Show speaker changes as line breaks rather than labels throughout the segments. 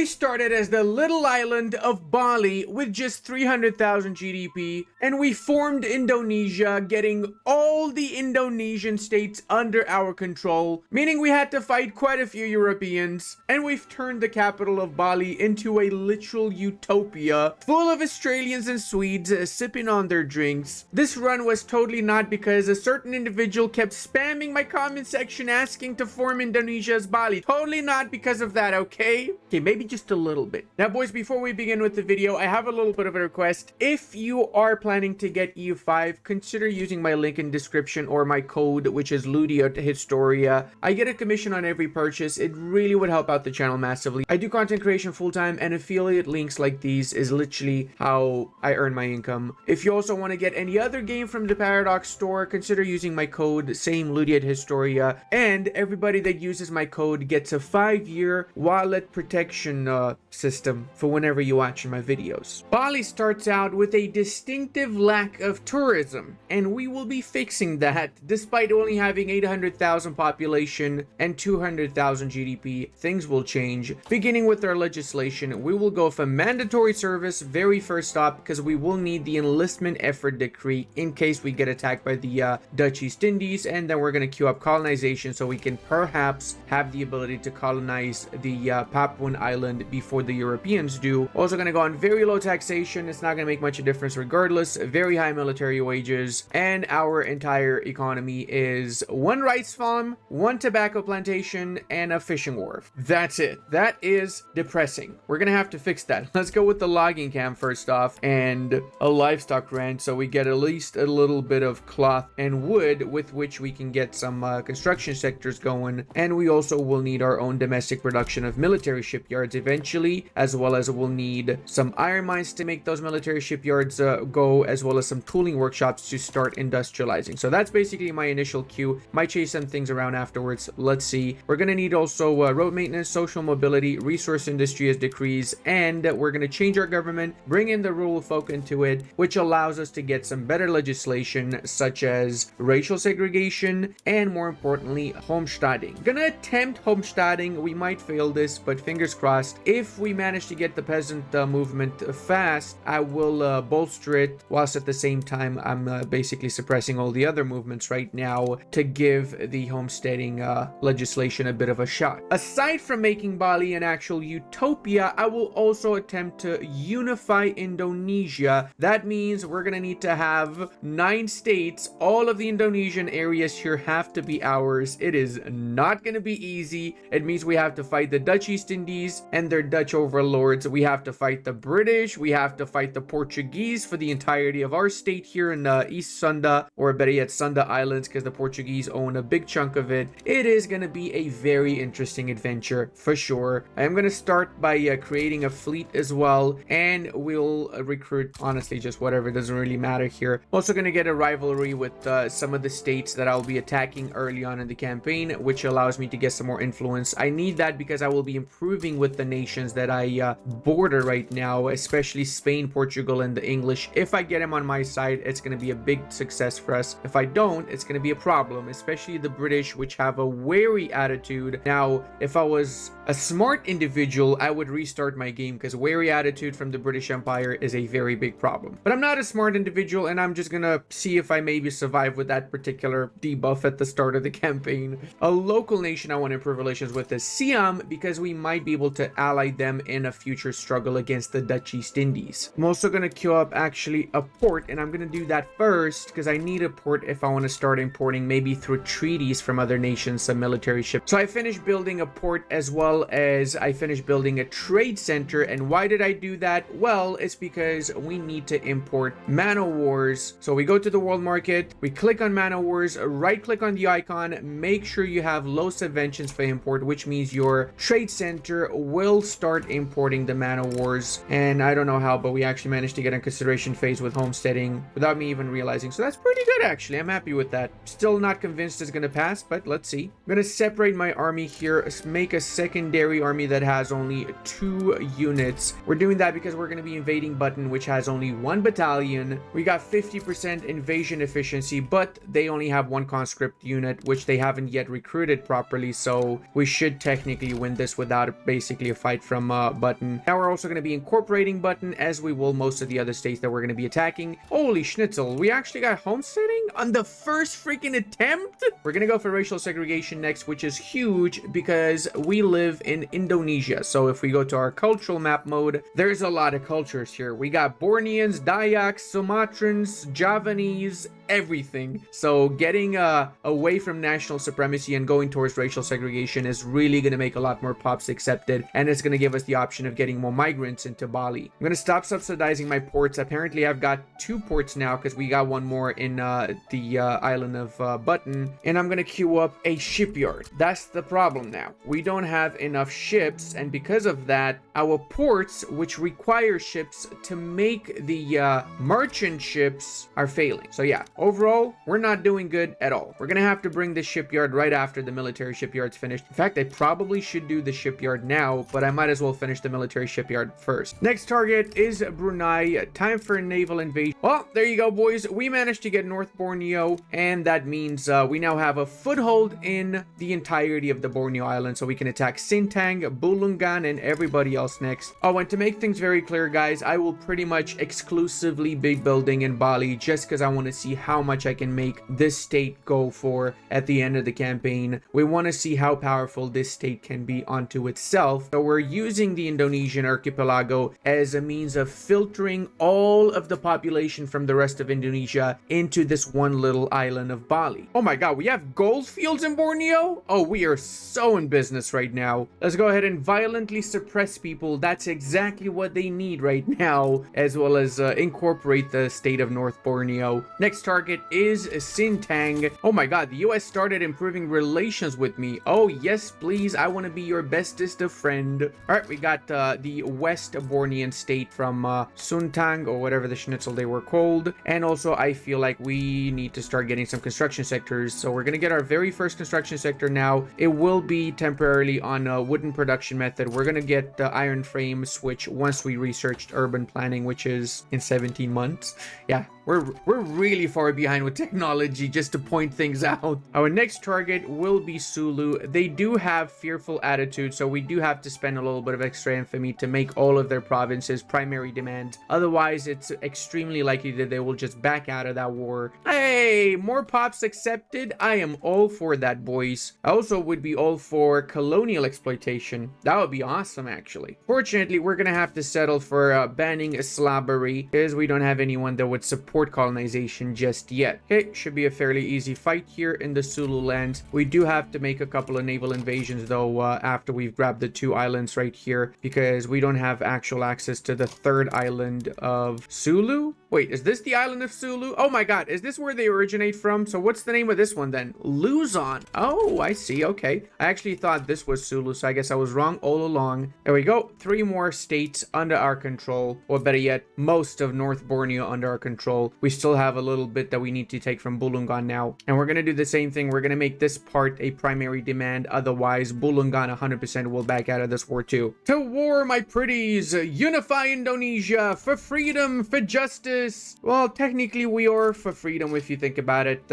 We started as the little island of Bali with just 300,000 GDP, and we formed Indonesia, getting all the Indonesian states under our control, meaning we had to fight quite a few Europeans, and we've turned the capital of Bali into a literal utopia, full of Australians and Swedes sipping on their drinks. This run was totally not because a certain individual kept spamming my comment section asking to form Indonesia as Bali. Totally not because of that, okay? Okay, maybe just a little bit. Now, boys, before we begin with the video, I have a little bit of a request. If you are planning to get EU5, consider using my link in description or my code, which is UTOPIA. I get a commission on every purchase. It really would help out the channel massively. I do content creation full-time, and affiliate links like these is literally how I earn my income. If you also want to get any other game from the Paradox store, consider using my code, same Historia, and everybody that uses my code gets a 5-year wallet protection system for whenever you watch my videos. Bali starts out with a distinctive lack of tourism, and we will be fixing that. Despite only having 800,000 population and 200,000 GDP, things will change. Beginning with our legislation, we will go for mandatory service very first stop, because we will need the enlistment effort decree in case we get attacked by the Dutch East Indies, and then we're going to queue up colonization so we can perhaps have the ability to colonize the Papuan island before the Europeans do. Also going to go on very low taxation. It's not going to make much of a difference regardless. Very high military wages, and our entire economy is one rice farm, one tobacco plantation, and a fishing wharf. That's it. That is depressing. We're going to have to fix that. Let's go with the logging camp first off, and a livestock ranch so we get at least a little bit of cloth and wood with which we can get some construction sectors going. And we also will need our own domestic production of military shipyards eventually, as well as we'll need some iron mines to make those military shipyards go, as well as some tooling workshops to start industrializing. So that's basically my initial queue. Might chase some things around afterwards. Let's see. We're going to need also road maintenance, social mobility, resource industry as decrees, and we're going to change our government, bring in the rural folk into it, which allows us to get some better legislation such as racial segregation and, more importantly, homesteading. Gonna attempt homesteading. We might fail this, but fingers crossed. If we manage to get the peasant movement fast, I will bolster it, whilst at the same time I'm basically suppressing all the other movements right now to give the homesteading legislation a bit of a shot. Aside from making Bali an actual utopia, I will also attempt to unify Indonesia. That means we're gonna need to have 9 states. All of the Indonesian areas here have to be ours. It is not gonna be easy. It means we have to fight the Dutch East Indies and their Dutch overlords. We have to fight the British. We have to fight the Portuguese for the entirety of our state here in East Sunda, or better yet, Sunda Islands, because the Portuguese own a big chunk of it. It is gonna be a very interesting adventure for sure. I am gonna start by creating a fleet as well, and we'll recruit, honestly, just whatever, doesn't really matter here. Also gonna get a rivalry with some of the states that I'll be attacking early on in the campaign, which allows me to get some more influence. I need that because I will be improving with the nations that I border right now, especially Spain, Portugal, and the English. If I get them on my side, it's gonna be a big success for us. If I don't, it's gonna be a problem, especially the British, which have a wary attitude. Now, if I was a smart individual, I would restart my game, because wary attitude from the British Empire is a very big problem. But I'm not a smart individual, and I'm just gonna see if I maybe survive with that particular debuff at the start of the campaign. A local nation I want to improve relations with is Siam, because we might be able to ally them in a future struggle against the Dutch East Indies. I'm also gonna queue up actually a port, and I'm gonna do that first because I need a port if I want to start importing, maybe through treaties from other nations, some military ships. So I finished building a port as well as I finished building a trade center. And why did I do that? Well, it's because we need to import man-o-wars. So we go to the world market, we click on man-o-wars, right click on the icon, make sure you have low subventions for import, which means your trade center will start importing the man-o-wars. And I don't know how, but we actually managed to get a consideration phase with homesteading without me even realizing. So that's pretty good, actually. I'm happy with that. Still not convinced it's gonna pass, but let's see. I'm gonna separate my army here, make a secondary army that has only 2 units. We're doing that because we're gonna be invading Button, which has only 1 battalion. We got 50% invasion efficiency, but they only have 1 conscript unit, which they haven't yet recruited properly, so we should technically win this without basically a fight from Button. Now we're also going to be incorporating Button, as we will most of the other states that we're going to be attacking. Holy schnitzel, we actually got homesteading on the first freaking attempt. We're going to go for racial segregation next, which is huge because we live in Indonesia. So if we go to our cultural map mode, there's a lot of cultures here. We got Borneans, Dayaks, Sumatrans, Javanese, everything. So getting away from national supremacy and going towards racial segregation is really going to make a lot more pops accepted, and it's going to give us the option of getting more migrants into Bali. I'm going to stop subsidizing my ports. Apparently I've got 2 ports now because we got one more in the island of Button, and I'm going to queue up a shipyard. That's the problem now. We don't have enough ships, and because of that, our ports, which require ships to make the merchant ships, are failing. So yeah, overall, we're not doing good at all. We're gonna have to bring the shipyard right after the military shipyard's finished. In fact, I probably should do the shipyard now, but I might as well finish the military shipyard first. Next target is Brunei. Time for a naval invasion. Well, there you go, boys. We managed to get North Borneo, and that means we now have a foothold in the entirety of the Borneo Island, so we can attack Sintang, Bulungan, and everybody else next. Oh, and to make things very clear, guys, I will pretty much exclusively be building in Bali just because I want to see how much I can make this state go for at the end of the campaign. We want to see how powerful this state can be onto itself. So we're using the Indonesian archipelago as a means of filtering all of the population from the rest of Indonesia into this one little island of Bali. Oh my god, we have gold fields in Borneo? Oh, we are so in business right now. Let's go ahead and violently suppress people. That's exactly what they need right now, as well as incorporate the state of North Borneo. Next target is Sintang. Oh my god, the US started improving relations with me. Oh yes, please, I want to be your bestest of friend. Alright, we got the West Bornean state from Suntang, or whatever the schnitzel they were called. And also, I feel like we need to start getting some construction sectors. So we're going to get our very first construction sector now. It will be temporarily on a wooden production method. We're going to get the iron frame switch once we researched urban planning, which is in 17 months. Yeah, we're really far behind with technology, just to point things out. Our next target will be Sulu. They do have fearful attitude, so we do have to spend a little bit of extra infamy to make all of their provinces primary demand. Otherwise, it's extremely likely that they will just back out of that war. Hey, more pops accepted. I am all for that, boys. I also would be all for colonial exploitation. That would be awesome, actually. Fortunately, we're gonna have to settle for banning slavery, because we don't have anyone that would support colonization just yet. Okay, should be a fairly easy fight here in the Sulu land. We do have to make a couple of naval invasions though after we've grabbed the 2 islands right here, because we don't have actual access to the 3rd island of Sulu. Wait, is this the island of Sulu? Oh my god, is this where they originate from? So what's the name of this one then? Luzon. Oh, I see. Okay. I actually thought this was Sulu, so I guess I was wrong all along. There we go. 3 more states under our control, or better yet, most of North Borneo under our control. We still have a little bit that we need to take from Bulungan now. And we're going to do the same thing. We're going to make this part a primary demand. Otherwise, Bulungan 100% will back out of this war too. To war, my pretties! Unify Indonesia for freedom, for justice. Well, technically we are for freedom if you think about it.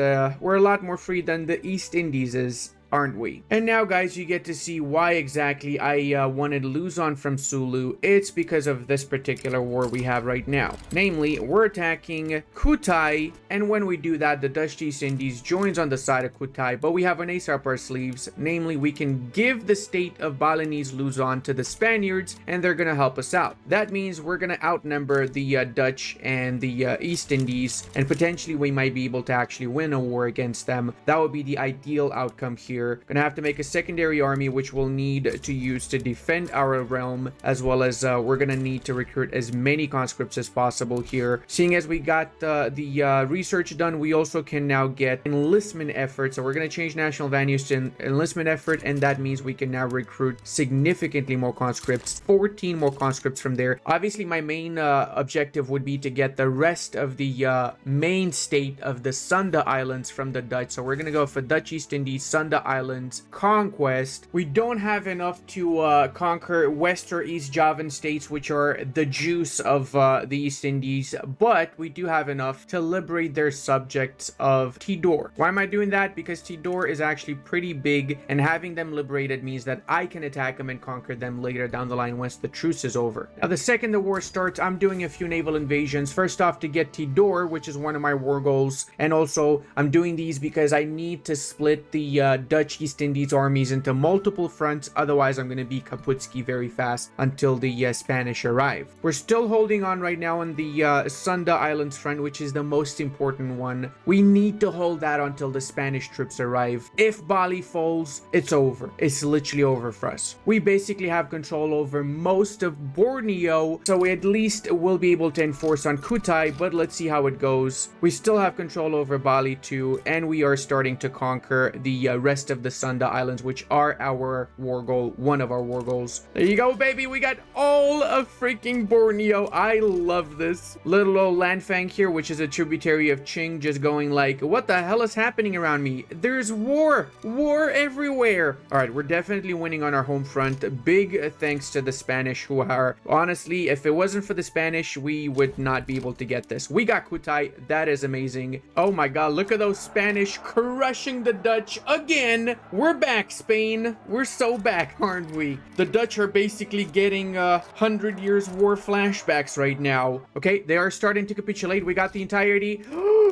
We're a lot more free than the East Indies is, aren't we? And now, guys, you get to see why exactly I wanted Luzon from Sulu. It's because of this particular war we have right now. Namely, we're attacking Kutai, and when we do that, the Dutch East Indies joins on the side of Kutai, but we have an ace up our sleeves. Namely, we can give the state of Balinese Luzon to the Spaniards, and they're gonna help us out. That means we're gonna outnumber the Dutch and the East Indies, and potentially we might be able to actually win a war against them. That would be the ideal outcome here. Gonna have to make a secondary army, which we'll need to use to defend our realm, as well as we're gonna need to recruit as many conscripts as possible here. Seeing as we got the research done, we also can now get enlistment effort. So we're gonna change national values to enlistment effort, and that means we can now recruit significantly more conscripts, 14 more conscripts from there. Obviously, my main objective would be to get the rest of the main state of the Sunda Islands from the Dutch. So we're gonna go for Dutch East Indies, Sunda Islands conquest. We don't have enough to conquer West or East Javan states, which are the juice of the East Indies, but we do have enough to liberate their subjects of Tidor. Why am I doing that? Because Tidor is actually pretty big, and having them liberated means that I can attack them and conquer them later down the line once the truce is over. Now, the second the war starts, I'm doing a few naval invasions. First off, to get Tidor, which is one of my war goals, and also I'm doing these because I need to split the Dutch East Indies armies into multiple fronts. Otherwise, I'm going to be Kaputski very fast until the Spanish arrive. We're still holding on right now on the Sunda Islands front, which is the most important one. We need to hold that until the Spanish troops arrive. If Bali falls, it's over. It's literally over for us. We basically have control over most of Borneo, so we at least will be able to enforce on Kutai, but let's see how it goes. We still have control over Bali too, and we are starting to conquer the rest of the Sunda Islands, which are our war goal, one of our war goals. There you go, baby. We got all of freaking Borneo. I love this. Little old Lanfang here, which is a tributary of Qing, just going like, what the hell is happening around me? There's war everywhere. All right, we're definitely winning on our home front. Big thanks to the Spanish, who are, honestly, if it wasn't for the Spanish, we would not be able to get this. We got Kutai. That is amazing. Oh my god, look at those Spanish crushing the Dutch again. We're back, Spain. We're so back, aren't we? The Dutch are basically getting 100 years war flashbacks right now. Okay, they are starting to capitulate. We got the entirety.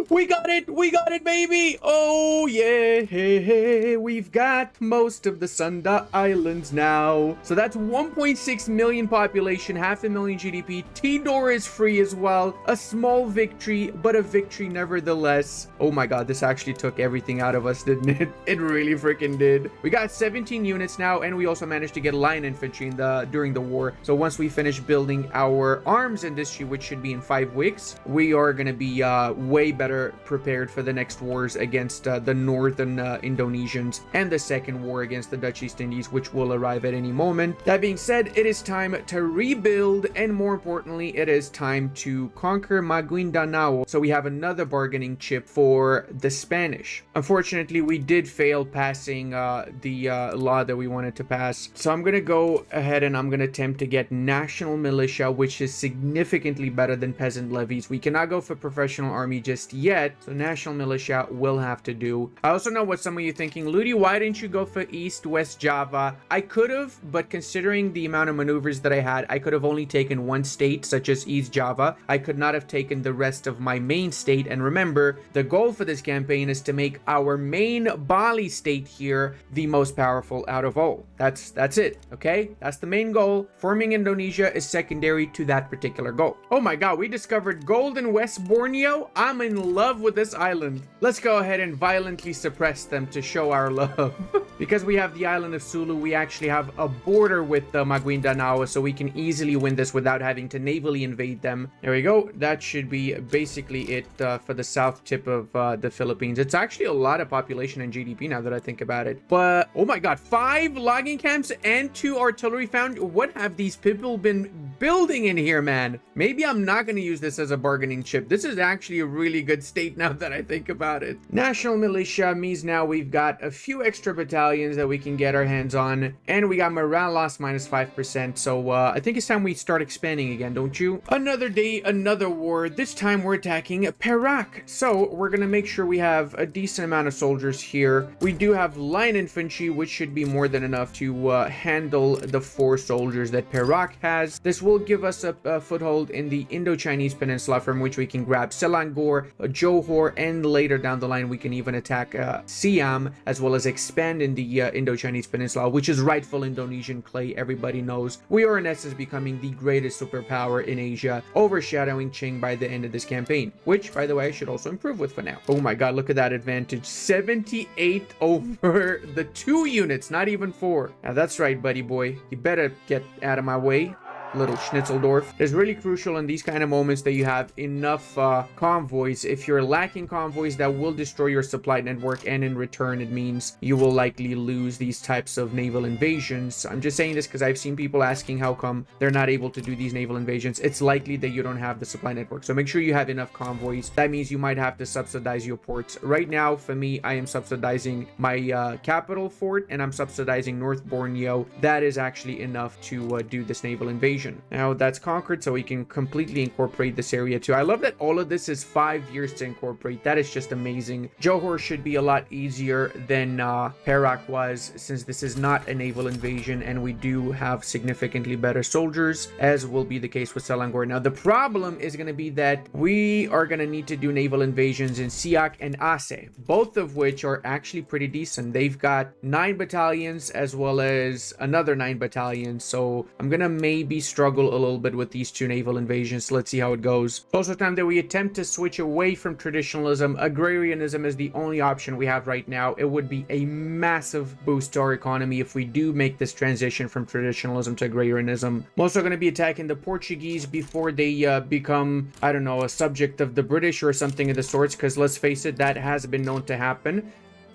We got it, baby. Oh yeah, we've got most of the Sunda Islands now. So that's 1.6 million population, 500,000 GDP. Tidor is free as well. A small victory, but a victory nevertheless. Oh my god, this actually took everything out of us, didn't it? It really freaking did. We got 17 units now, and we also managed to get line infantry during the war. So once we finish building our arms industry, which should be in 5 weeks, we are gonna be way better prepared for the next wars against the northern Indonesians and the second war against the Dutch East Indies, which will arrive at any moment. That being said, it is time to rebuild, and more importantly, it is time to conquer Maguindanao, so we have another bargaining chip for the Spanish. Unfortunately, we did fail passing the law that we wanted to pass, so I'm gonna go ahead and I'm gonna attempt to get national militia, which is significantly better than peasant levies. We cannot go for professional army just yet, so national militia will have to do. I also know what some of you thinking, Ludi, why didn't you go for East West Java? I could have, but considering the amount of maneuvers that I had, I could have only taken one state, such as East Java. I could not have taken the rest of my main state, and remember, the goal for this campaign is to make our main Bali state here the most powerful out of all. That's it, okay? That's the main goal. Forming Indonesia is secondary to that particular goal. Oh my god, we discovered gold in West Borneo. I'm in love with this island. Let's go ahead and violently suppress them to show our love. Because we have the island of Sulu, we actually have a border with Maguindanao, so we can easily win this without having to navally invade them. There we go. That should be basically it for the south tip of the Philippines. It's actually a lot of population and GDP now that I think about it. But, oh my god, 5 logging camps and 2 artillery found. What have these people been building in here, man? Maybe I'm not going to use this as a bargaining chip. This is actually a really good state now that I think about it. National militia means now we've got a few extra battalions that we can get our hands on, and we got morale loss minus 5%, so I think it's time we start expanding again, don't you? Another day, another war. This time we're attacking Perak, so we're gonna make sure we have a decent amount of soldiers here. We do have line infantry, which should be more than enough to handle the 4 soldiers that Perak has. This will give us a foothold in the Indo-Chinese peninsula, from which we can grab Selangor, Johor, and later down the line we can even attack Siam, as well as expand in the Indo-Chinese peninsula, which is rightful Indonesian clay. Everybody knows we are in essence becoming the greatest superpower in Asia, overshadowing Qing by the end of this campaign, which by the way I should also improve with for now. Oh my god, look at that advantage, 78 over the 2 units, not even 4. Now that's right, buddy boy, you better get out of my way. little Schnitzeldorf. It's really crucial in these kind of moments that you have enough convoys. If you're lacking convoys, that will destroy your supply network, and in return it means you will likely lose these types of naval invasions. I'm just saying this because I've seen people asking how come they're not able to do these naval invasions. It's likely that you don't have the supply network, so make sure you have enough convoys. That means you might have to subsidize your ports. Right now for me, I am subsidizing my capital fort, and I'm subsidizing North Borneo. That is actually enough to do this naval invasion. Now that's conquered, so we can completely incorporate this area too. I love that all of this is 5 years to incorporate. That is just amazing. Johor should be a lot easier than Perak was, since this is not a naval invasion and we do have significantly better soldiers, as will be the case with Selangor. Now the problem is going to be that we are going to need to do naval invasions in Siak and Aceh, both of which are actually pretty decent. They've got 9 battalions as well as another 9 battalions, so I'm gonna maybe struggle a little bit with these 2 naval invasions. Let's see how it goes. It's also time that we attempt to switch away from traditionalism. Agrarianism is the only option we have right now. It would be a massive boost to our economy if we do make this transition from traditionalism to agrarianism. I'm also going to be attacking the Portuguese before they become, I don't know, a subject of the British or something of the sorts, because let's face it, that has been known to happen.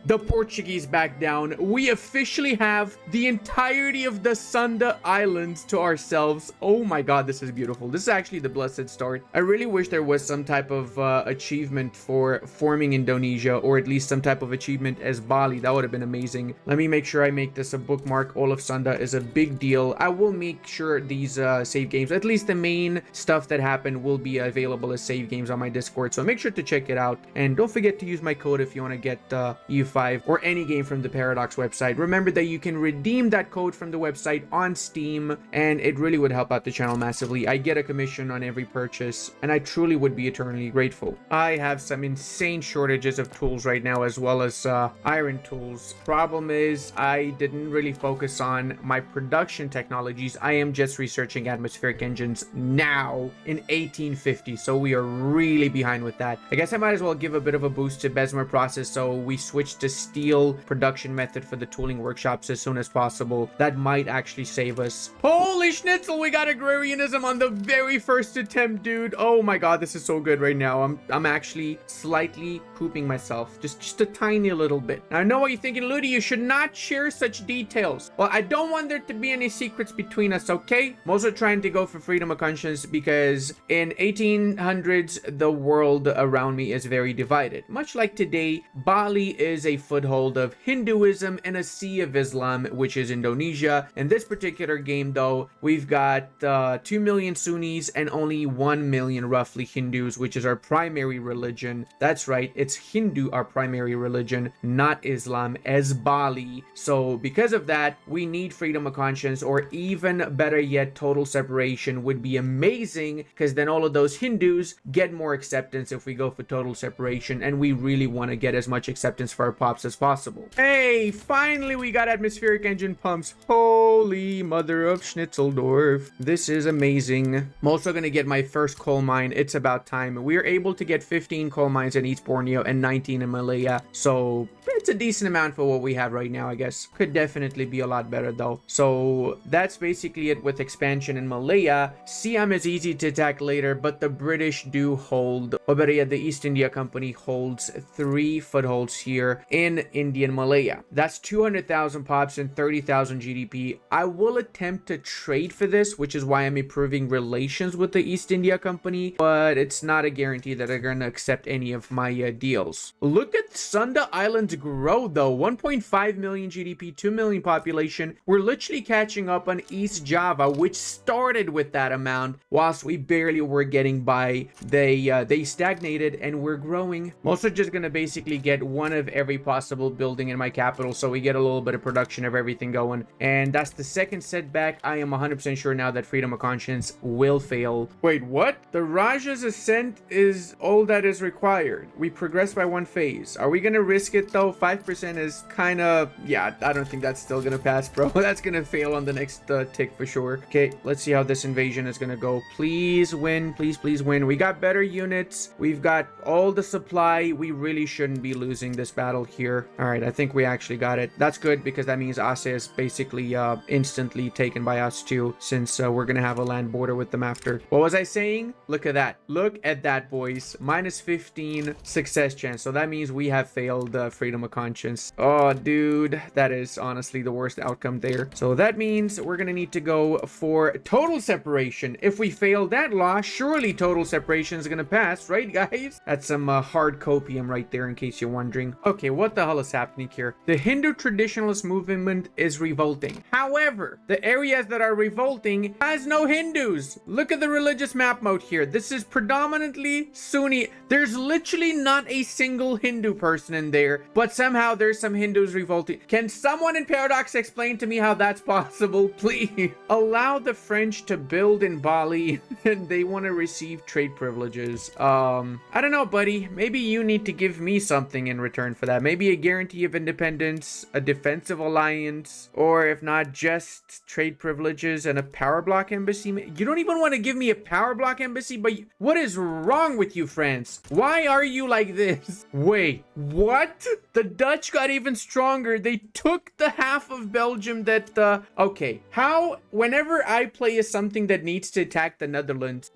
The Portuguese back down. We officially have the entirety of the Sunda Islands to ourselves. Oh my god, this is beautiful. This is actually the blessed start. I really wish there was some type of achievement for forming Indonesia, or at least some type of achievement as Bali. That would have been amazing. Let me make sure I make this a bookmark. All of Sunda is a big deal. I will make sure these save games, at least the main stuff that happened, will be available as save games on my Discord. So make sure to check it out. And don't forget to use my code if you want to get U5 or any game from the Paradox website. Remember that you can redeem that code from the website on Steam, and it really would help out the channel massively. I get a commission on every purchase, and I truly would be eternally grateful. I have some insane shortages of tools right now, as well as iron tools. Problem is, I didn't really focus on my production technologies. I am just researching atmospheric engines now in 1850, so we are really behind with that. I guess I might as well give a bit of a boost to Bessemer process, so we switch to steel production method for the tooling workshops as soon as possible. That might actually save us. Holy schnitzel, we got agrarianism on the very first attempt, dude. Oh my god, this is so good right now. I'm actually slightly pooping myself, just a tiny little bit. Now I know what you're thinking, Ludi, you should not share such details. Well, I don't want there to be any secrets between us, okay? I'm also trying to go for freedom of conscience because in 1800s the world around me is very divided. Much like today, Bali is a foothold of Hinduism and a sea of Islam, which is Indonesia. In this particular game though, we've got 2 million Sunnis and only 1 million roughly Hindus, which is our primary religion. That's right, it's Hindu, our primary religion, not Islam, as Bali. So because of that, we need freedom of conscience, or even better yet, total separation would be amazing, because then all of those Hindus get more acceptance if we go for total separation, and we really want to get as much acceptance for our pops as possible. Hey, finally we got atmospheric engine pumps. Holy mother of Schnitzeldorf. This is amazing. I'm also going to get my first coal mine. It's about time. We are able to get 15 coal mines in East Borneo and 19 in Malaya. So it's a decent amount for what we have right now, I guess. Could definitely be a lot better though. So that's basically it with expansion in Malaya. Siam is easy to attack later, but the British do hold, or better yet, the East India Company holds 3 footholds here in Indian Malaya. That's 200,000 pops and 30,000 GDP. I will attempt to trade for this, which is why I'm improving relations with the East India Company, but it's not a guarantee that they're going to accept any of my deals. Look at Sunda Islands grow though. 1.5 million GDP, 2 million population. We're literally catching up on East Java, which started with that amount, whilst we barely were getting by. They stagnated and we're growing. I'm also just going to basically get one of every possible building in my capital, so we get a little bit of production of everything going. And that's the second setback. I am 100% sure now that freedom of conscience will fail. Wait, what? The Raja's ascent is all that is required. We progress by 1 phase. Are we gonna risk it though? 5% is kind of, yeah, I don't think that's still gonna pass, bro. That's gonna fail on the next tick for sure. Okay, let's see how this invasion is gonna go. Please win, please win. We got better units. We've got all the supply. We really shouldn't be losing this battle. capital here. All right, I think we actually got it. That's good because that means Ase is basically instantly taken by us too, since we're gonna have a land border with them after. What was I saying? Look at that. Look at that, boys. Minus 15 success chance. So that means we have failed freedom of conscience. Oh, dude, that is honestly the worst outcome there. So that means we're gonna need to go for total separation. If we fail that law, surely total separation is gonna pass, right, guys? That's some hard copium right there, in case you're wondering. Okay, what the hell is happening here? The Hindu traditionalist movement is revolting. However, the areas that are revolting has no Hindus. Look at the religious map mode here. This is predominantly Sunni. There's literally not a single Hindu person in there, but somehow there's some Hindus revolting. Can someone in Paradox explain to me how that's possible, please? Allow the French to build in Bali and they want to receive trade privileges. I don't know, buddy. Maybe you need to give me something in return for that. Maybe a guarantee of independence, a defensive alliance, or if not, just trade privileges and a power block embassy. You don't even want to give me a power block embassy, but what is wrong with you, France? Why are you like this? Wait, what? The Dutch got even stronger. They took the half of Belgium that, okay. How, whenever I play as something that needs to attack the Netherlands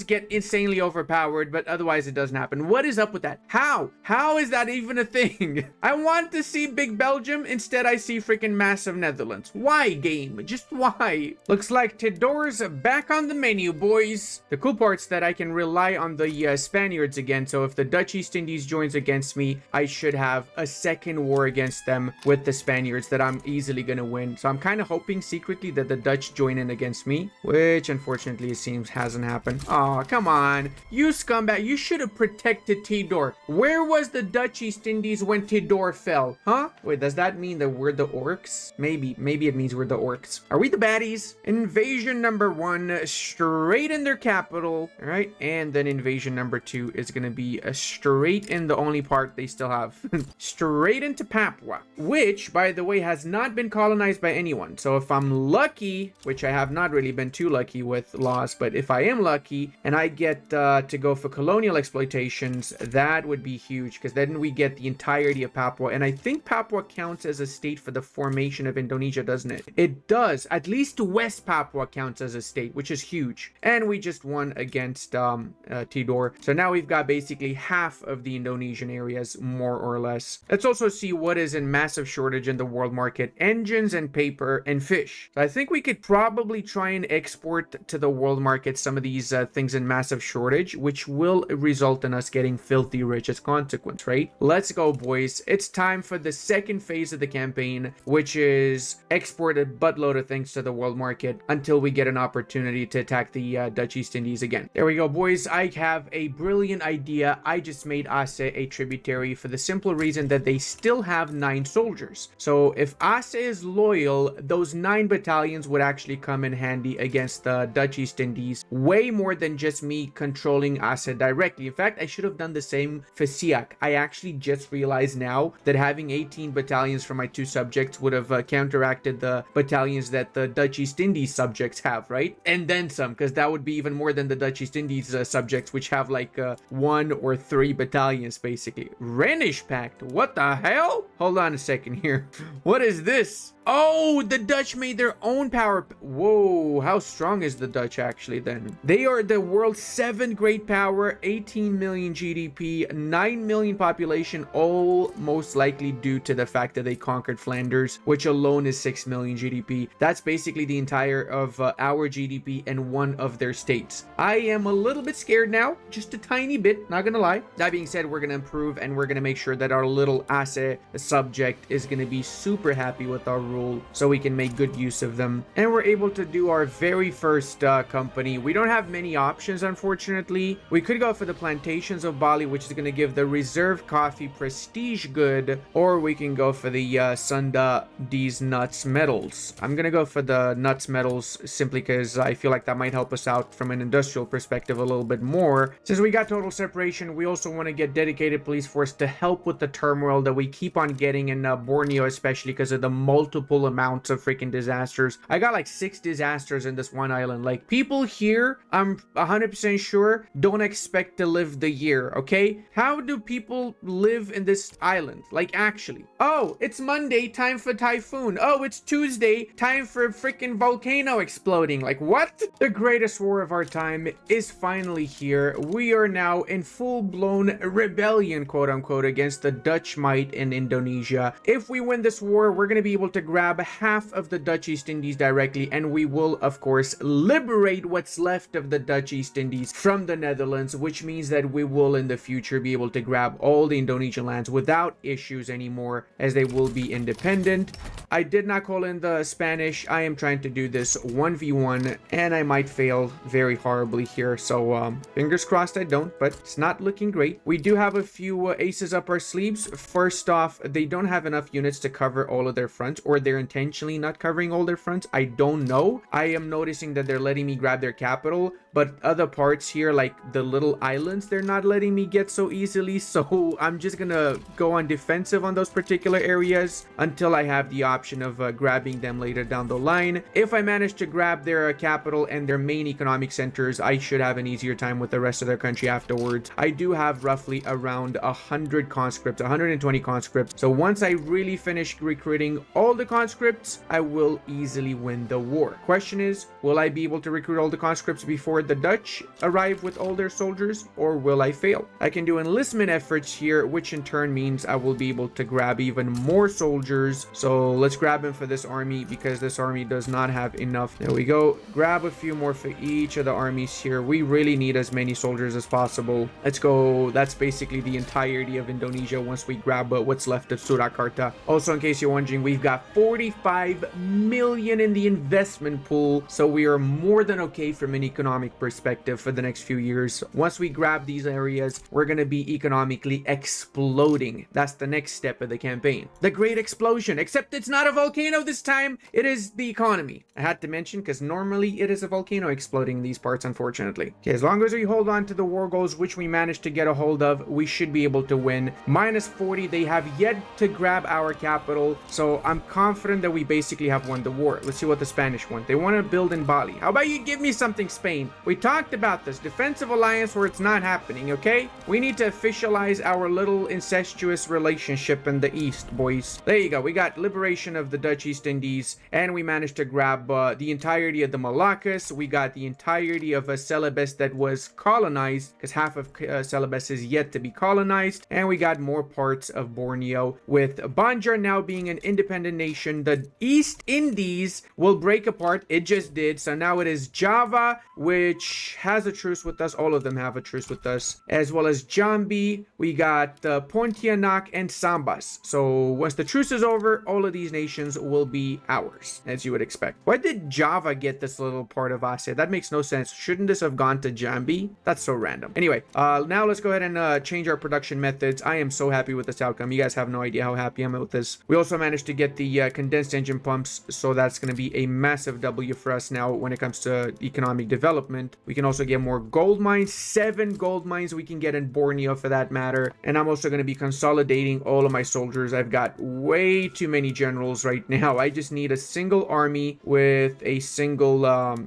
get insanely overpowered, but otherwise it doesn't happen. What is up with that? How? How is that even a thing? I want to see big Belgium. Instead, I see freaking massive Netherlands. Why, game? Just why? Looks like Tidor's back on the menu, boys. The cool part's that I can rely on the Spaniards again. So if the Dutch East Indies joins against me, I should have a second war against them with the Spaniards that I'm easily gonna win. So I'm kind of hoping secretly that the Dutch join in against me, which unfortunately it seems hasn't happened. Oh, come on. You scumbag. You should have protected Tidor. Where was the Dutch East Indies when Tidor fell? Huh? Wait, does that mean that we're the orcs? Maybe it means we're the orcs. Are we the baddies? Invasion number 1, straight in their capital. All right. And then invasion number 2 is going to be straight in the only part they still have. Straight into Papua, which, by the way, has not been colonized by anyone. So if I'm lucky, which I have not really been too lucky with laws, but if I am lucky and I get to go for colonial exploitations, that would be huge because then we get the entirety of Papua. And I think Papua counts as a state for the formation of Indonesia, doesn't it? It does. At least West Papua counts as a state, which is huge. And we just won against Tidor. So now we've got basically half of the Indonesian areas, more or less. Let's also see what is in massive shortage in the world market: engines and paper and fish. So I think we could probably try and export to the world market some of these things in massive shortage, which will result in us getting filthy rich as consequence, right? Let's go, boys. It's time for the second phase of the campaign, which is export a buttload of things to the world market until we get an opportunity to attack the Dutch East Indies again. There we go, boys. I have a brilliant idea. I just made Ase a tributary for the simple reason that they still have 9 soldiers. So if Ase is loyal, those 9 battalions would actually come in handy against the Dutch East Indies, way more than just me controlling Ase directly. In fact, I should have done the same for Siak. I actually just realized now that having 18 battalions for my 2 subjects would have counteracted the battalions that the Dutch East Indies subjects have, right? And then some, because that would be even more than the Dutch East Indies subjects, which have like 1 or 3 battalions basically. Rhenish Pact, what the hell? Hold on a second here. What is this? Oh, the Dutch made their own power. Whoa, how strong is the Dutch actually then? They are the world's 7th great power, 18 million GDP, 9 million population, all most likely due to the fact that they conquered Flanders, which alone is 6 million GDP. That's basically the entire of our GDP and one of their states. I am a little bit scared now, just a tiny bit, not gonna lie. That being said, we're gonna improve and we're gonna make sure that our little Ase subject is gonna be super happy with our rule, so we can make good use of them. And we're able to do our very first company. We don't have many options, unfortunately. We could go for the plantations of Bali, which is going to give the reserve coffee prestige good, or we can go for the Sunda D's nuts metals. I'm going to go for the nuts metals simply because I feel like that might help us out from an industrial perspective a little bit more. Since we got total separation, we also want to get dedicated police force to help with the turmoil that we keep on getting in Borneo, especially because of the multiple multiple amounts of freaking disasters. I got like 6 disasters in this one island. Like, people here, I'm 100% sure, don't expect to live the year, okay? How do people live in this island? Like, actually. Oh, it's Monday, time for typhoon. Oh, it's Tuesday, time for a freaking volcano exploding. Like, what? The greatest war of our time is finally here. We are now in full-blown rebellion, quote-unquote, against the Dutch might in Indonesia. If we win this war, we're going to be able to grab half of the Dutch East Indies directly, and we will, of course, liberate what's left of the Dutch East Indies from the Netherlands, which means that we will in the future be able to grab all the Indonesian lands without issues anymore, as they will be independent. I did not call in the Spanish. I am trying to do this 1v1, and I might fail very horribly here, so fingers crossed I don't, but it's not looking great. We do have a few aces up our sleeves. First off, they don't have enough units to cover all of their fronts, or they're intentionally not covering all their fronts. I don't know. I am noticing that they're letting me grab their capital, but other parts here, like the little islands, they're not letting me get so easily, so I'm just gonna go on defensive on those particular areas until I have the option of grabbing them later down the line. If I manage to grab their capital and their main economic centers, I should have an easier time with the rest of their country afterwards. I do have roughly around 100 conscripts, 120 conscripts, so once I really finish recruiting all the conscripts, I will easily win the war. Question is, will I be able to recruit all the conscripts before the Dutch arrive with all their soldiers, or will I fail? I can do enlistment efforts here, which in turn means I will be able to grab even more soldiers. So let's grab them for this army, because this army does not have enough. There we go. Grab a few more for each of the armies here. We really need as many soldiers as possible. Let's go. That's basically the entirety of Indonesia once we grab what's left of Surakarta. Also, in case you're wondering, we've got 45 million in the investment pool, so we are more than okay from an economic perspective for the next few years. Once we grab these areas, we're going to be economically exploding. That's the next step of the campaign. The Great Explosion, except it's not a volcano this time. It is the economy. I had to mention, because normally it is a volcano exploding in these parts, unfortunately. Okay, as long as we hold on to the war goals, which we managed to get a hold of, we should be able to win. Minus 40, they have yet to grab our capital, so I'm confident that we basically have won the war. Let's see what the Spanish want. They want to build in Bali. How about you give me something, Spain? We talked about this defensive alliance where it's not happening, okay? We need to officialize our little incestuous relationship in the East, boys. There you go. We got liberation of the Dutch East Indies, and we managed to grab the entirety of the Moluccas. We got the entirety of Celebes that was colonized, because half of Celebes is yet to be colonized, and we got more parts of Borneo, with Banjar now being an independent nation. The East Indies will break apart. It just did. So now it is Java, which has a truce with us. All of them have a truce with us, as well as Jambi. We got Pontianak and Sambas. So once the truce is over, all of these nations will be ours, as you would expect. Why did Java get this little part of Asia? That makes no sense. Shouldn't this have gone to Jambi? That's so random. Anyway, now let's go ahead and change our production methods. I am so happy with this outcome. You guys have no idea how happy I'm with this. We also managed to get the condensed engine pumps, so that's going to be a massive W for us now when it comes to economic development. We can also get more gold mines. 7 gold mines we can get in Borneo, for that matter. And I'm also going to be consolidating all of my soldiers. I've got way too many generals right now. I just need a single army with a single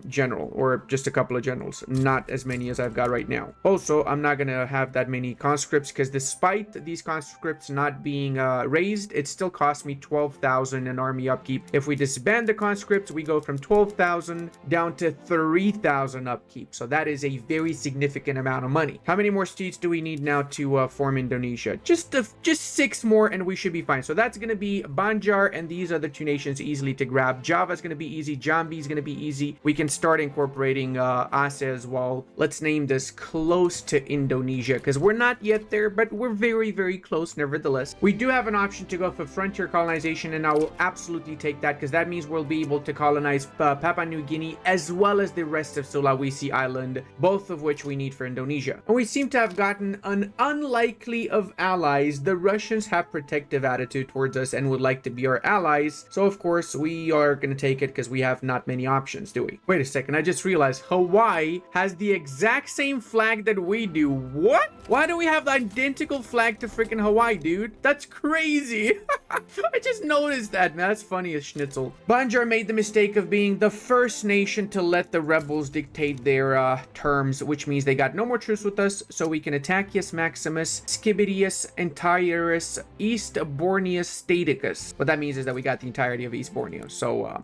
general, or just a couple of generals, not as many as I've got right now. Also, I'm not going to have that many conscripts, because despite these conscripts not being raised, it still cost me 12,000 in army upkeep. If we disband the conscripts, we go from 12,000 down to 3,000 upkeep. So that is a very significant amount of money. How many more states do we need now to form Indonesia? Just 6 more, and we should be fine. So that's going to be Banjar, and these are the 2 nations easily to grab. Java is going to be easy. Jambi is going to be easy. We can start incorporating Aceh as well. Let's name this close to Indonesia, because we're not yet there, but we're very, very close nevertheless. We do have an option to go for frontier colonization, and I will absolutely take that, because that means we'll be able to colonize Papua New Guinea as well as the rest of Sulawesi Island, both of which we need for Indonesia. And we seem to have gotten an unlikely of allies. The Russians have protective attitude towards us and would like to be our allies, so of course we are going to take it, because we have not many options, do we? Wait a second, I just realized Hawaii has the exact same flag that we do. What? Why do we have the identical flag to freaking Hawaii, dude? That's crazy. I just noticed that. that, man. That's funny as schnitzel. Banjar made the mistake of being the first nation to let the rebels dictate their terms, which means they got no more truce with us, so we can attack Yes Maximus, Scibidius, Entyrus, East Borneus Staticus. What that means is that we got the entirety of East Borneo. So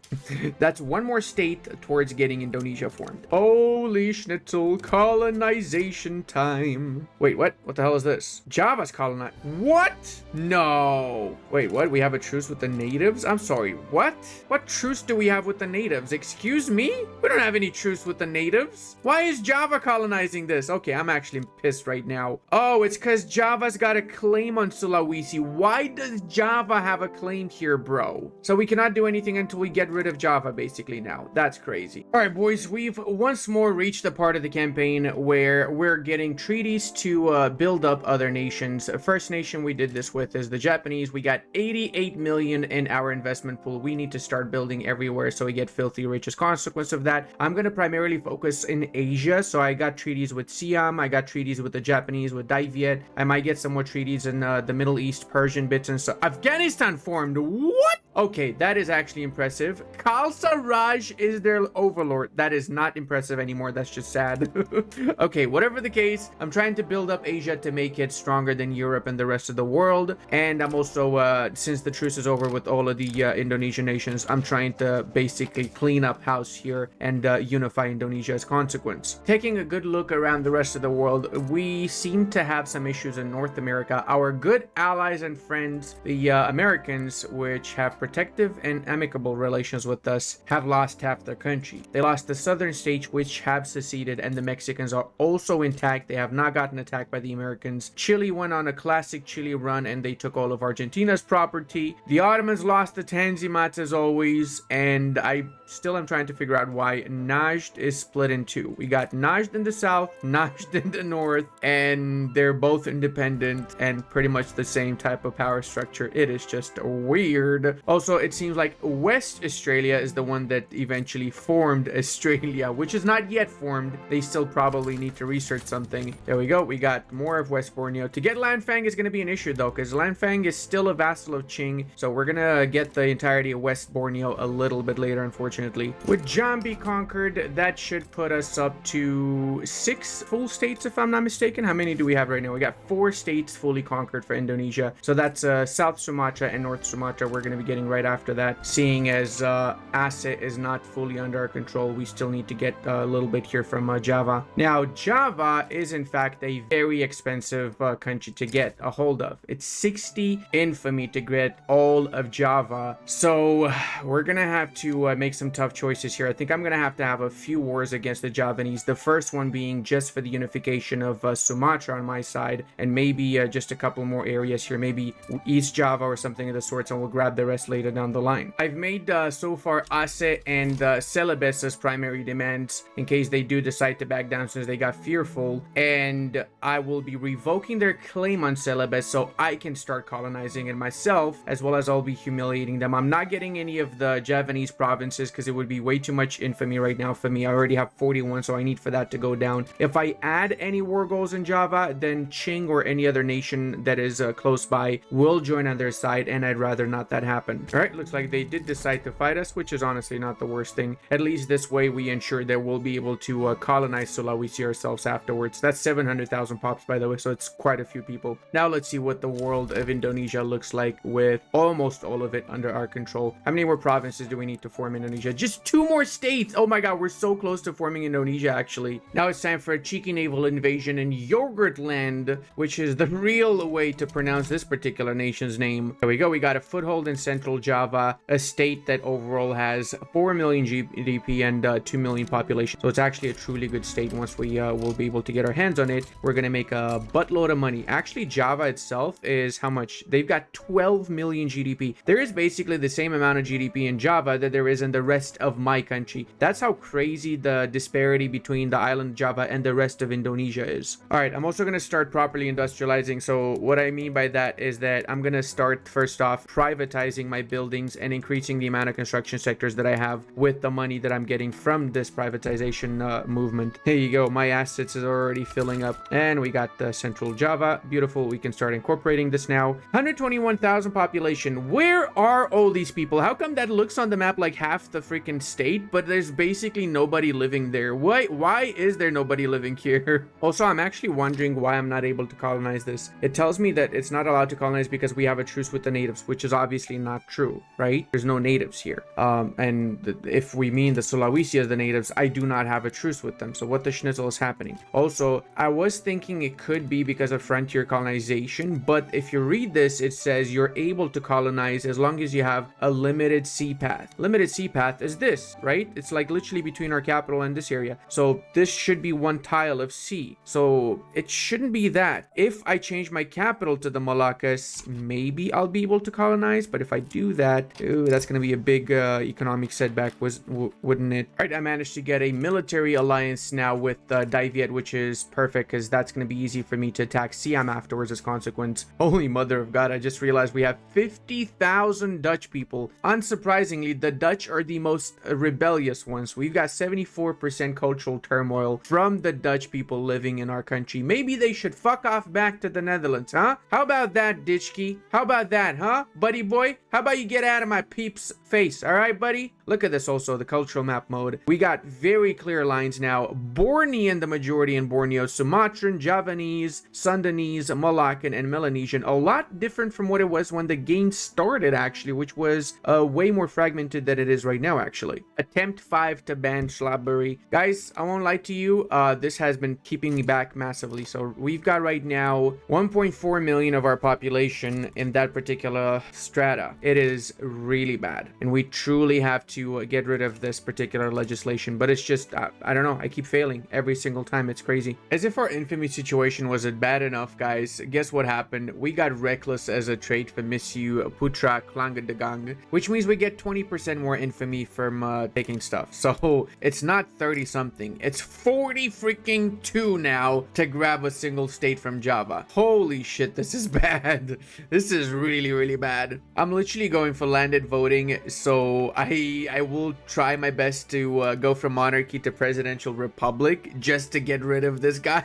that's one more state towards getting Indonesia formed. Holy schnitzel, colonization time. Wait, what? What the hell is this? Java's colonized. What? No. Wait, what? We have a truce with the natives? I'm sorry, what? What truce do we have with the natives? Excuse me? We don't have any truce with the natives. Why is Java colonizing this? Okay, I'm actually pissed right now. Oh, it's because Java's got a claim on Sulawesi. Why does Java have a claim here, bro? So we cannot do anything until we get rid of Java, basically, now. That's crazy. All right, boys, we've once more reached the part of the campaign where we're getting treaties to build up other nations. First nation we did this with is the Japanese. We got 88 million in our investment pool. We need to start building everywhere so we get filthy rich. As consequence of that, I'm going to primarily focus in Asia. So I got treaties with Siam. I got treaties with the Japanese, with Dai Viet. I might get some more treaties in the Middle East, Persian bits and stuff. Afghanistan formed. What? Okay, that is actually impressive. Khalsa Raj is their overlord. That is not impressive anymore. That's just sad. Okay, whatever the case, I'm trying to build up Asia to make it stronger than Europe and the rest of the world. And I'm also, since the truce is over with all of the Indonesian nations, I'm trying to basically clean up house here and unify Indonesia as consequence. Taking a good look around the rest of the world, we seem to have some issues in North America. Our good allies and friends, the Americans, which have protective and amicable relations with us, have lost half their country. They lost the southern states, which have seceded, and the Mexicans are also intact. They have not gotten attacked by the Americans. Chile went on a classic Chile run and they took all of Argentina's property. The Ottomans lost the Tanzimats as always, and I still am trying to figure out why Najd is split in two. We got Najd in the south, Najd in the north, and they're both independent and pretty much the same type of power structure. It is just weird. Also, it seems like West Australia is the one that eventually formed Australia, which is not yet formed. They still probably need to research something. There we go. We got more of West Borneo. To get Lanfang is going to be an issue though, because Lanfang is still a vassal of Qing. So we're going to get the entirety of West Borneo a little bit later, unfortunately. With Jambi conquered, that should put us up to 6 full states, if I'm not mistaken. How many do we have right now? We got 4 states fully conquered for Indonesia. So that's South Sumatra and North Sumatra. We're going to be getting right after that. Seeing as Aceh is not fully under our control, we still need to get a little bit here from Java. Now, Java is in fact a very expensive country to get a hold of. It's 60 infamy to get all of Java. So we're going to have to make some tough choices here. I think I'm going to have a few wars against the Javanese. The first one being just for the unification of Sumatra on my side, and maybe just a couple more areas here, maybe East Java or something of the sorts, and we'll grab the rest later down the line. I've made so far Aceh and Celebes as primary demands in case they do decide to back down since they got fearful, and I will be revoking their claim on Celebes so I can start colonizing it myself, as well as I'll be humiliating them. I'm not getting any of the Javanese provinces because it would be way too much infamy right now for me. I already have 41, so I need for that to go down. If I add any war goals in Java, then Qing or any other nation that is close by will join on their side, and I'd rather not that happen. All right, looks like they did decide to fight us, which is honestly not the worst thing. At least this way we ensure that we'll be able to colonize Sulawesi ourselves afterwards. That's 700,000 pops, by the way, so it's quite a few people. Now let's see what the world of Indonesia looks like with almost all of it under our control. How many more provinces do we need to form Indonesia? Just 2 more states. Oh my god, we're so close to forming Indonesia actually. Now it's time for a cheeky naval invasion in Yogurtland, which is the real way to pronounce this particular nation's name. There we go. We got a foothold in central Java, a state that overall has 4 million GDP and 2 million population. So it's actually a truly good state. Once we will be able to get our hands on it, we're gonna make a buttload of money. Actually, Java itself is how much? They've got 12 million GDP. There is basically the same amount of GDP in Java that there is in the rest of my country. That's how crazy the disparity between the island Java and the rest of Indonesia is. All right, I'm also going to start properly industrializing. So what I mean by that is that I'm going to start first off privatizing my my buildings and increasing the amount of construction sectors that I have with the money that I'm getting from this privatization movement. Here you go. My assets is already filling up, and we got the central Java. Beautiful. We can start incorporating this now. 121,000 population. Where are all these people? How come that looks on the map like half the freaking state, but there's basically nobody living there? Why is there nobody living here? Also, I'm actually wondering why I'm not able to colonize this. It tells me that it's not allowed to colonize because we have a truce with the natives, which is obviously not true, right? There's no natives here. If we mean the Sulawesi as the natives, I do not have a truce with them. So what the schnitzel is happening? Also, I was thinking it could be because of frontier colonization, but if you read this, it says you're able to colonize as long as you have a limited sea path. Limited sea path is this, right? It's like literally between our capital and this area. So this should be one tile of sea. So it shouldn't be that. If I change my capital to the Moluccas, maybe I'll be able to colonize. But if I do that, ooh, that's going to be a big economic setback, wouldn't it? All right, I managed to get a military alliance now with Diviet, which is perfect because that's going to be easy for me to attack Siam afterwards as consequence. Holy mother of God, I just realized we have 50,000 Dutch people. Unsurprisingly, the Dutch are the most rebellious ones. We've got 74% cultural turmoil from the Dutch people living in our country. Maybe they should fuck off back to the Netherlands, huh? How about that, Ditchkey? How about that, huh? Buddy boy, how about you get out of my peep's face, all right, buddy? Look at this also, the cultural map mode. We got very clear lines now. Bornean, the majority in Borneo, Sumatran, Javanese, Sundanese, Malaccan, and Melanesian. A lot different from what it was when the game started, actually, which was way more fragmented than it is right now, actually. Attempt 5 to ban Schlabberry. Guys, I won't lie to you, this has been keeping me back massively. So we've got right now 1.4 million of our population in that particular strata. It is really bad, and we truly have to get rid of this particular legislation, but it's just I don't know, I keep failing every single time. It's crazy. As if our infamy situation wasn't bad enough, guys, guess what happened? We got reckless as a trait for Missu Putra Klangadagang, which means we get 20% more infamy from taking stuff. So it's not 30 something, it's 40 freaking 2 now to grab a single state from Java. Holy shit, this is bad. This is really bad. I'm literally going for landed voting, so I will try my best to go from monarchy to presidential republic just to get rid of this guy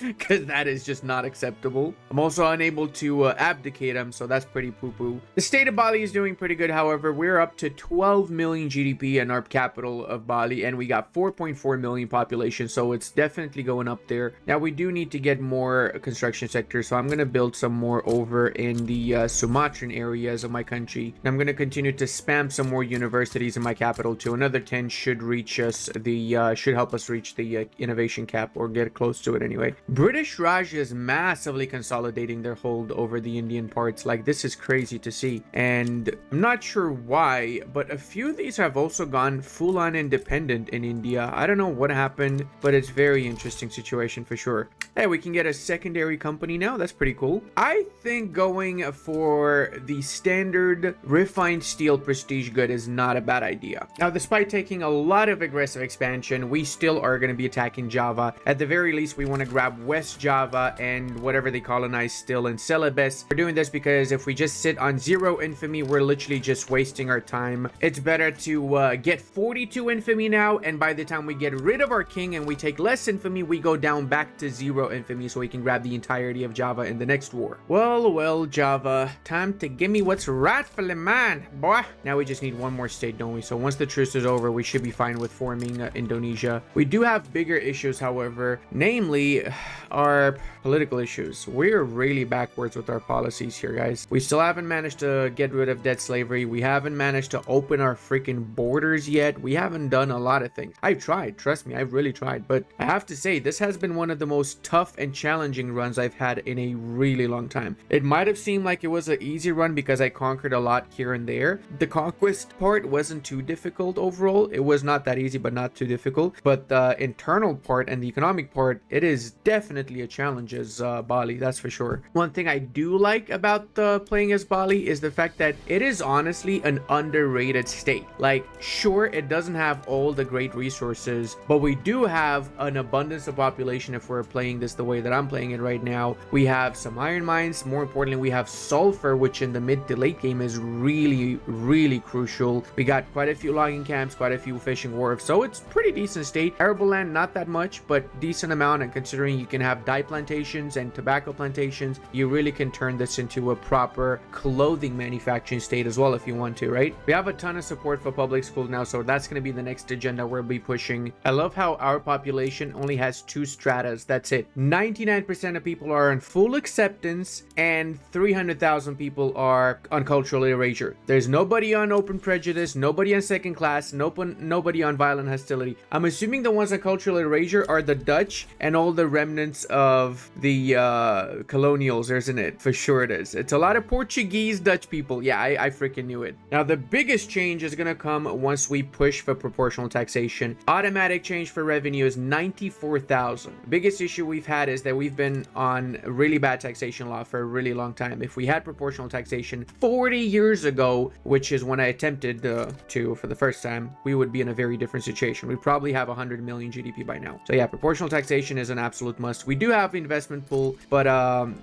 because that is just not acceptable. I'm also unable to abdicate him, so that's pretty poo-poo. The state of Bali is doing pretty good. However, we're up to 12 million GDP in our capital of Bali, and we got 4.4 million population, so it's definitely going up there. Now we do need to get more construction sectors, so I'm going to build some more over in the Sumatran areas of my country, and I'm going to continue to spam some more universities in my capital too. Another 10 should reach us should help us reach the innovation cap, or get close to it anyway. British Raj is massively consolidating their hold over the Indian parts. Like, this is crazy to see, and I'm not sure why, but a few of these have also gone full-on independent in India. I don't know what happened, but it's very interesting situation for sure. Hey, we can get a secondary company now. That's pretty cool. I think going for the standard refined steel prestige good is not a bad idea. Now, despite taking a lot of aggressive expansion, we still are going to be attacking Java. At the very least, we want to grab West Java and whatever they colonize still in Celebes. We're doing this because if we just sit on 0 infamy, we're literally just wasting our time. It's better to get 42 infamy now, and by the time we get rid of our king and we take less infamy, we go down back to 0 infamy so we can grab the entirety of Java in the next war. Well, Java, time to give me what's rightfully mine, boy. Now we just need one more state, don't we? So once the truce is over, we should be fine with forming Indonesia. We do have bigger issues, however, namely our political issues. We're really backwards with our policies here, guys. We still haven't managed to get rid of debt slavery. We haven't managed to open our freaking borders yet. We haven't done a lot of things. I've tried, trust me, I've really tried, but I have to say this has been one of the most tough and challenging runs I've had in a really long time. It might have seemed like it was an easy run because I conquered a lot here and there. The conquest part wasn't too difficult overall. It was not that easy, but not too difficult. But the internal part and the economic part, it is definitely a challenge as Bali, that's for sure. One thing I do like about playing as Bali is the fact that it is honestly an underrated state. Like, sure, it doesn't have all the great resources, but we do have an abundance of population if we're playing this the way that I'm playing it right now. We have some iron mines. More importantly, we have sulfur, which in the mid to late game game is really, really crucial. We got quite a few logging camps, quite a few fishing wharves, so it's pretty decent state. Arable land, not that much, but decent amount, and considering you can have dye plantations and tobacco plantations, you really can turn this into a proper clothing manufacturing state as well if you want to, right? We have a ton of support for public schools now, so that's going to be the next agenda we'll be pushing. I love how our population only has 2 stratas. That's it. 99% of people are on full acceptance, and 300,000 people are on cultural erasure. There's nobody on open prejudice, nobody on second class, nobody on violent hostility. I'm assuming the ones on cultural erasure are the Dutch and all the remnants of the colonials, isn't it? For sure it is. It's a lot of Portuguese, Dutch people. Yeah, I freaking knew it. Now, the biggest change is going to come once we push for proportional taxation. Automatic change for revenue is 94,000. The biggest issue we've had is that we've been on really bad taxation law for a really long time. If we had proportional taxation 40 years ago, which is when I attempted to for the first time, we would be in a very different situation. We'd probably have 100 million GDP by now. So yeah, proportional taxation is an absolute must. We do have investment pool, but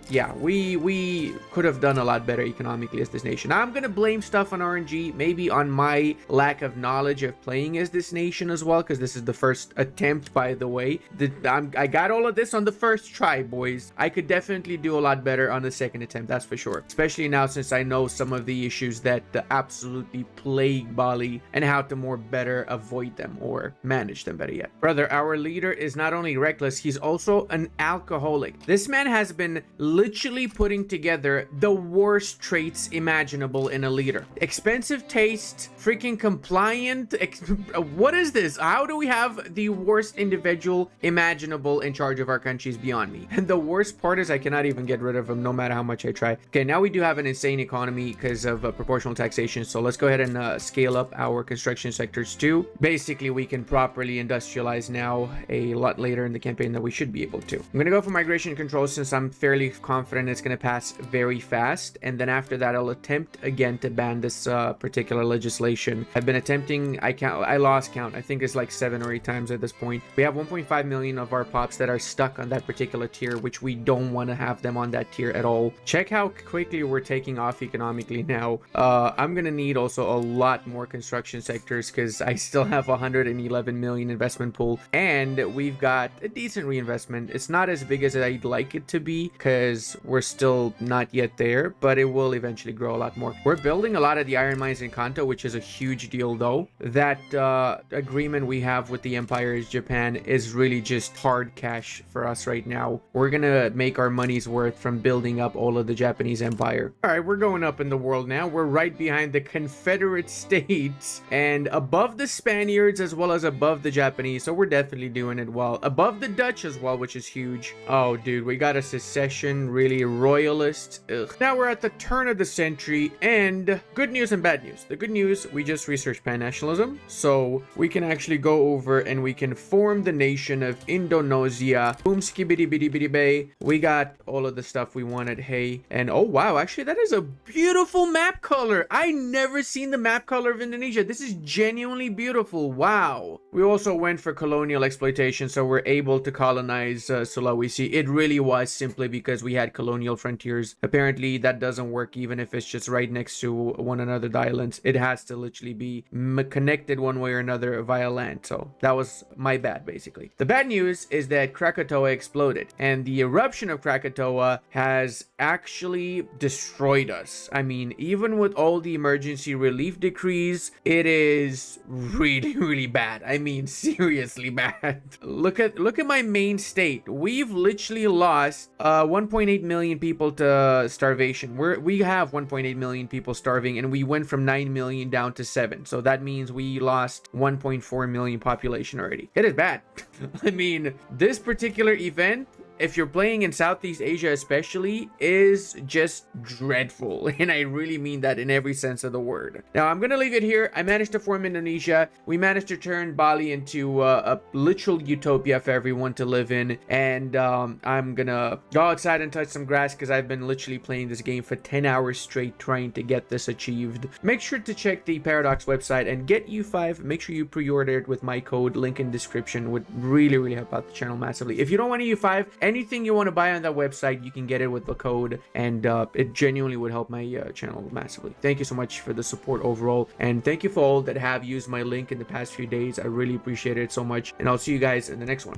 yeah, we could have done a lot better economically as this nation. I'm gonna blame stuff on RNG, maybe on my lack of knowledge of playing as this nation as well, because this is the first attempt, by the way. I got all of this on the first try, boys. I could definitely do a lot better on the second attempt, that's for sure. Especially now since I know some of the issues that absolutely plague Bali and how to more better avoid them or manage them better yet. Brother, our leader is not only reckless, he's also an alcoholic. This man has been literally putting together the worst traits imaginable in a leader. Expensive taste, freaking compliant. What is this? How do we have the worst individual imaginable in charge of our countries beyond me? And the worst part is I cannot even get rid of him no matter how much I try. Okay, now we do have an insane economy because of proportional taxation. So let's go ahead and scale up our construction sectors too. Basically, we can properly industrialize now a lot later in the campaign that we should be able to. I'm going to go for migration control since I'm fairly confident it's going to pass very fast. And then after that, I'll attempt again to ban this particular legislation. I've been attempting, I lost count. I think it's like 7 or 8 times at this point. We have 1.5 million of our pops that are stuck on that particular tier, which we don't want to have them on that tier at all. Check how quickly we're taking off economically now. I'm going to need also a lot more construction sectors because I still have 111 million investment pool and we've got a decent reinvestment. It's not as big as I'd like it to be because we're still not yet there, but it will eventually grow a lot more. We're building a lot of the iron mines in Kanto, which is a huge deal though. That agreement we have with the Empire is Japan is really just hard cash for us right now. We're gonna make our money's worth from building up all of the Japanese Empire. All right, we're going up in the world now. We're right behind the Confederate States and above the Spaniards as well as above the Japanese, so we're definitely doing it well. Above the Dutch as well, which is huge. Oh dude, we got a secession, really royalist. Ugh. Now we're at the turn of the century, and good news and bad news. The good news, we just researched pan-nationalism, so we can actually go over and we can form the nation of Indonesia. Boom skibidi bidi bidi bay. We got all of the stuff we wanted. Hey, and oh wow, actually that is a beautiful map color. I never seen the map color of Indonesia. This is genuinely beautiful. Wow. We also went for colonial exploitation, so we're able to colonize Sulawesi. It really was simply because we had colonial frontiers. Apparently that doesn't work even if it's just right next to one another, the islands. It has to literally be connected one way or another via land. So that was my bad, basically. The bad news is that Krakatoa exploded, and the eruption of Krakatoa has actually destroyed us. I mean, even with all the emergency relief decrees, it is really, really bad. I mean, seriously bad. Look at my main state. We've literally lost 1.8 million people to starvation. We have 1.8 million people starving, and we went from 9 million down to 7. So that means we lost 1.4 million population already. It is bad. I mean, this particular event, if you're playing in Southeast Asia especially, is just dreadful. And I really mean that in every sense of the word. Now, I'm going to leave it here. I managed to form Indonesia. We managed to turn Bali into a literal utopia for everyone to live in. And I'm going to go outside and touch some grass because I've been literally playing this game for 10 hours straight trying to get this achieved. Make sure to check the Paradox website and get U5. Make sure you pre-order it with my code. Link in description would really, really help out the channel massively. If you don't want a U5, anything you want to buy on that website, you can get it with the code, and it genuinely would help my channel massively. Thank you so much for the support overall, and thank you for all that have used my link in the past few days. I really appreciate it so much, and I'll see you guys in the next one.